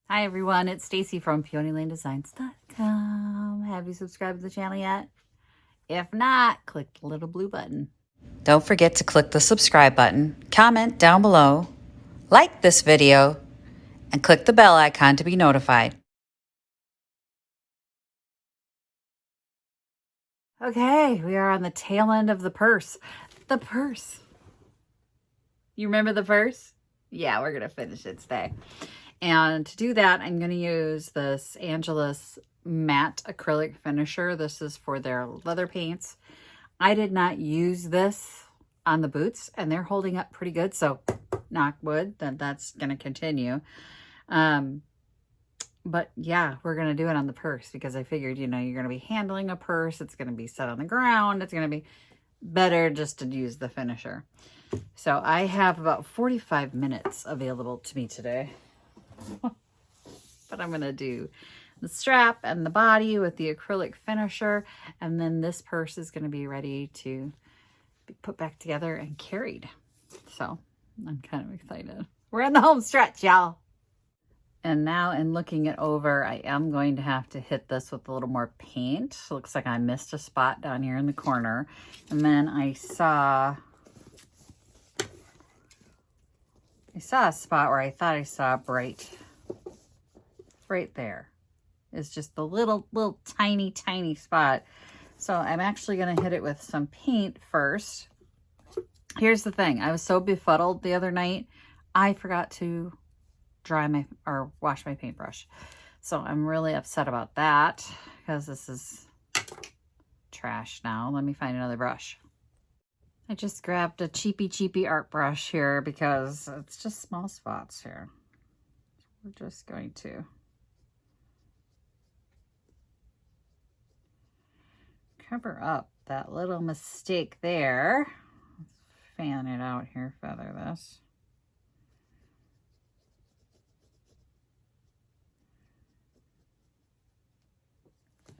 Hi everyone, it's Stacy from PeonyLaneDesigns.com. Have you subscribed to the channel yet? If not, click the little blue button. Don't forget to click the subscribe button, comment down below, like this video, and click the bell icon to be notified. Okay, we are on the tail end of the purse. The purse. You remember the purse? Yeah, we're going to finish it today. And to do that, I'm going to use this Angelus Matte Acrylic Finisher. This is for their leather paints. I did not use this on the boots, and they're holding up pretty good. So, knock wood, that's going to continue. But yeah, we're going to do it on the purse because I figured, you're going to be handling a purse. It's going to be set on the ground. It's going to be better just to use the finisher. So I have about 45 minutes available to me today. But I'm going to do the strap and the body with the acrylic finisher. And then this purse is going to be ready to be put back together and carried. So I'm kind of excited. We're in the home stretch, y'all. And now in looking it over, I am going to have to hit this with a little more paint. Looks like I missed a spot down here in the corner. And then I saw a spot where I thought I saw bright. Right there is just the little tiny spot. So I'm actually going to hit it with some paint first. Here's the thing. I was so befuddled the other night. I forgot to wash my paintbrush. So I'm really upset about that because this is trash now. Let me find another brush. I just grabbed a cheapy art brush here because it's just small spots here. We're just going to cover up that little mistake there. Let's fan it out here, feather this.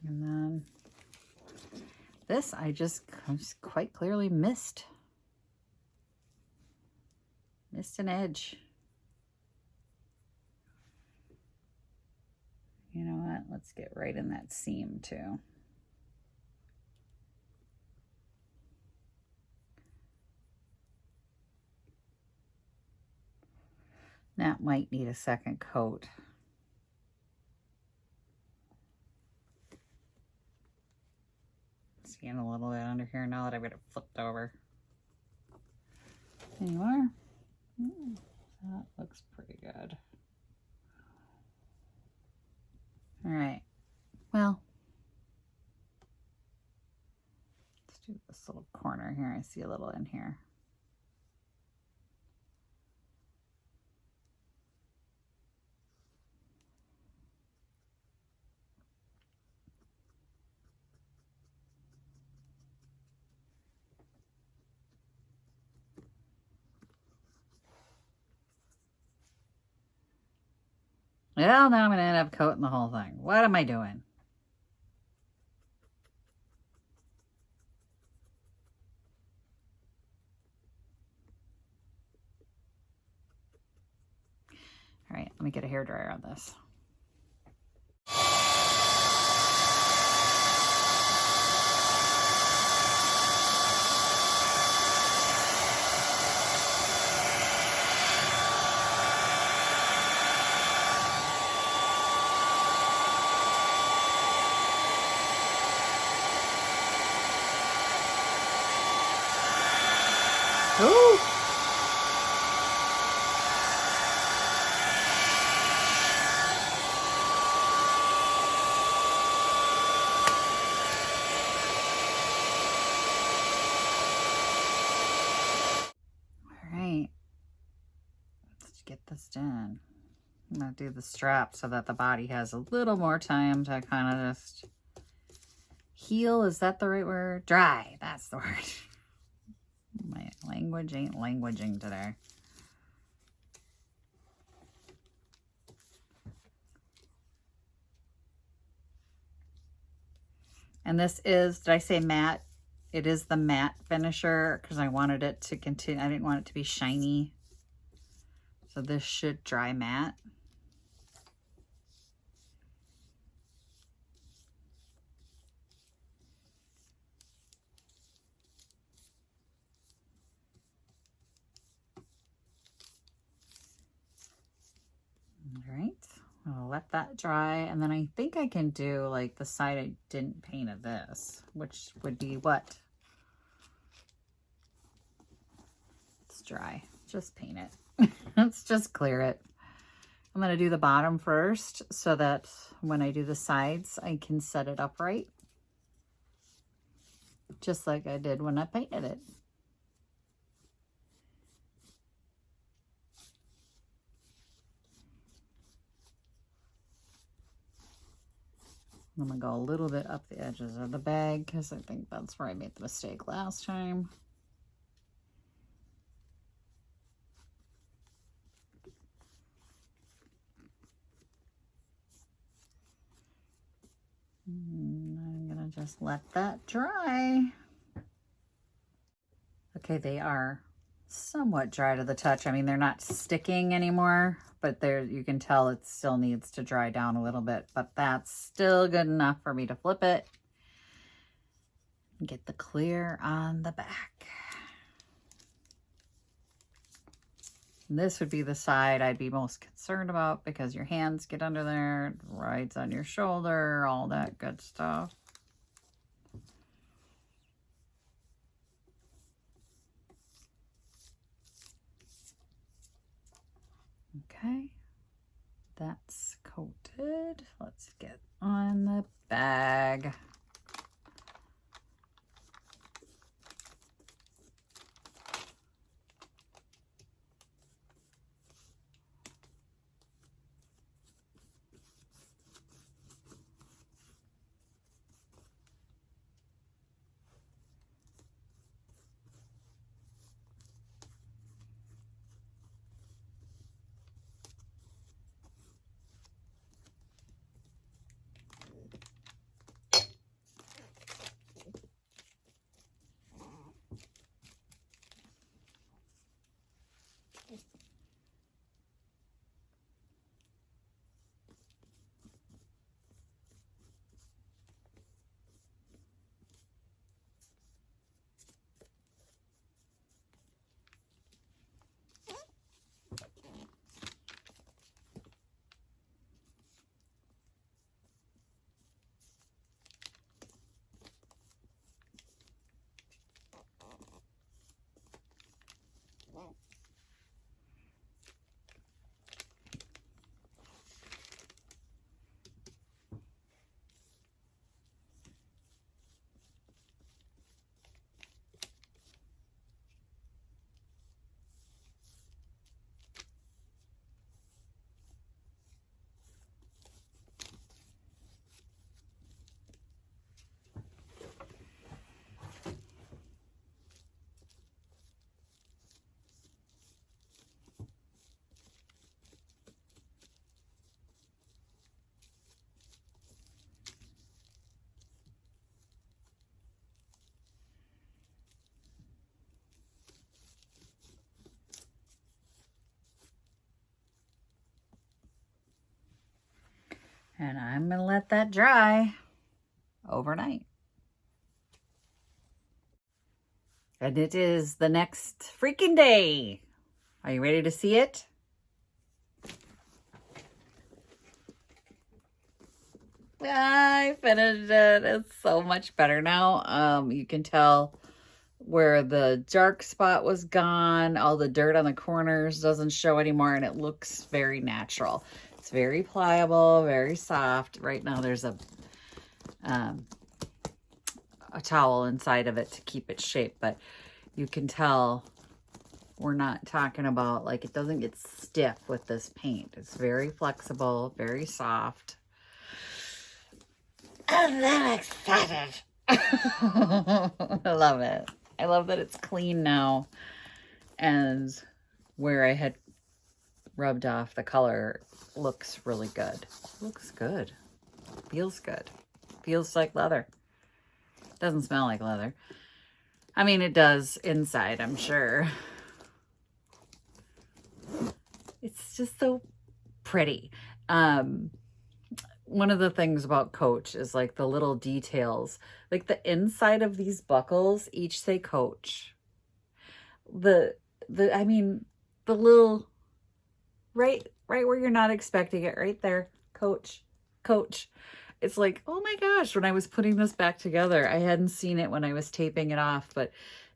And then this I just quite clearly missed. Missed an edge. You know what? Let's get right in that seam too. That might need a second coat. Seeing a little bit under here now that I've got it flipped over. Any more? That looks pretty good. All right. Well, let's do this little corner here. I see a little in here. Well, now I'm going to end up coating the whole thing. What am I doing? All right, let me get a hairdryer on this. Ooh. All right, let's get this done. I'm going to do the strap so that the body has a little more time to kind of just heal. Is that the right word? Dry. That's the word. My language ain't languaging today. And this is, did I say matte? It is the matte finisher because I wanted it to continue. I didn't want it to be shiny. So this should dry matte. let that dry, and then I think I can do like the side I didn't paint of this, which would be what? It's dry. Just paint it. Let's just clear it. I'm going to do the bottom first so that when I do the sides, I can set it up right. Just like I did when I painted it. I'm going to go a little bit up the edges of the bag because I think that's where I made the mistake last time. I'm going to just let that dry. Okay, they are somewhat dry to the touch. I mean, they're not sticking anymore, but you can tell it still needs to dry down a little bit, but that's still good enough for me to flip it and get the clear on the back. And this would be the side I'd be most concerned about because your hands get under there, it rides on your shoulder, all that good stuff. Okay, that's coated. Let's get on the bag. And I'm going to let that dry overnight. And it is the next freaking day. Are you ready to see it? I finished it. It's so much better now. You can tell where the dark spot was gone. All the dirt on the corners doesn't show anymore, and it looks very natural. It's very pliable, very soft. Right now there's a towel inside of it to keep it shaped, but you can tell we're not talking about, like, it doesn't get stiff with this paint. It's very flexible, very soft. And I'm excited. I love it. I love that it's clean now. And where I had rubbed off the color looks really good. Looks good. Feels good. Feels like leather. Doesn't smell like leather. I mean, it does inside, I'm sure. It's just so pretty. One of the things about Coach is like the little details, like the inside of these buckles each say Coach. I mean, the little, right where you're not expecting it, right there, Coach, Coach. It's like, oh my gosh, when I was putting this back together, I hadn't seen it when I was taping it off, but it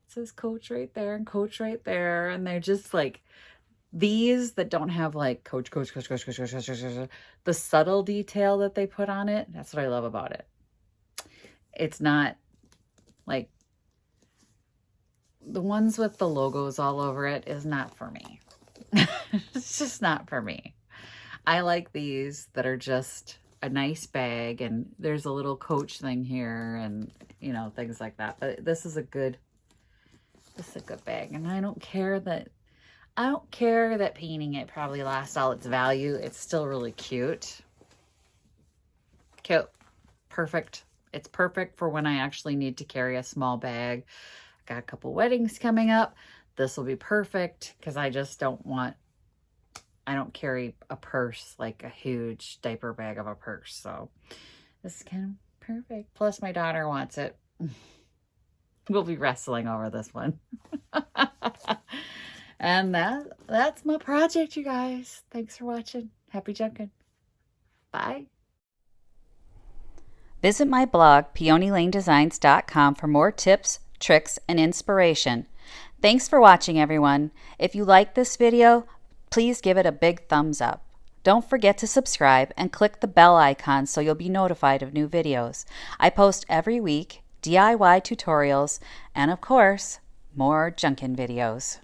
says Coach right there and Coach right there. And they're just like, these that don't have like Coach, Coach, Coach, Coach, Coach, Coach, Coach, Coach, Coach, the subtle detail that they put on it, that's what I love about it. It's not like the ones with the logos all over it is not for me. It's just not for me. I like these that are just a nice bag, and there's a little Coach thing here, and you know, things like that. But this is a good bag, and I don't care that painting it probably lost all its value. It's still really cute. Cute. Perfect. It's perfect for when I actually need to carry a small bag. Got a couple weddings coming up. This will be perfect because I don't carry a purse, like a huge diaper bag of a purse. So this is kind of perfect. Plus my daughter wants it. We'll be wrestling over this one. And that's my project, you guys. Thanks for watching. Happy junkin'. Bye. Visit my blog, peonylanedesigns.com, for more tips, tricks, and inspiration. Thanks for watching, everyone. If you like this video, please give it a big thumbs up. Don't forget to subscribe and click the bell icon so you'll be notified of new videos. I post every week DIY tutorials and, of course, more junkin' videos.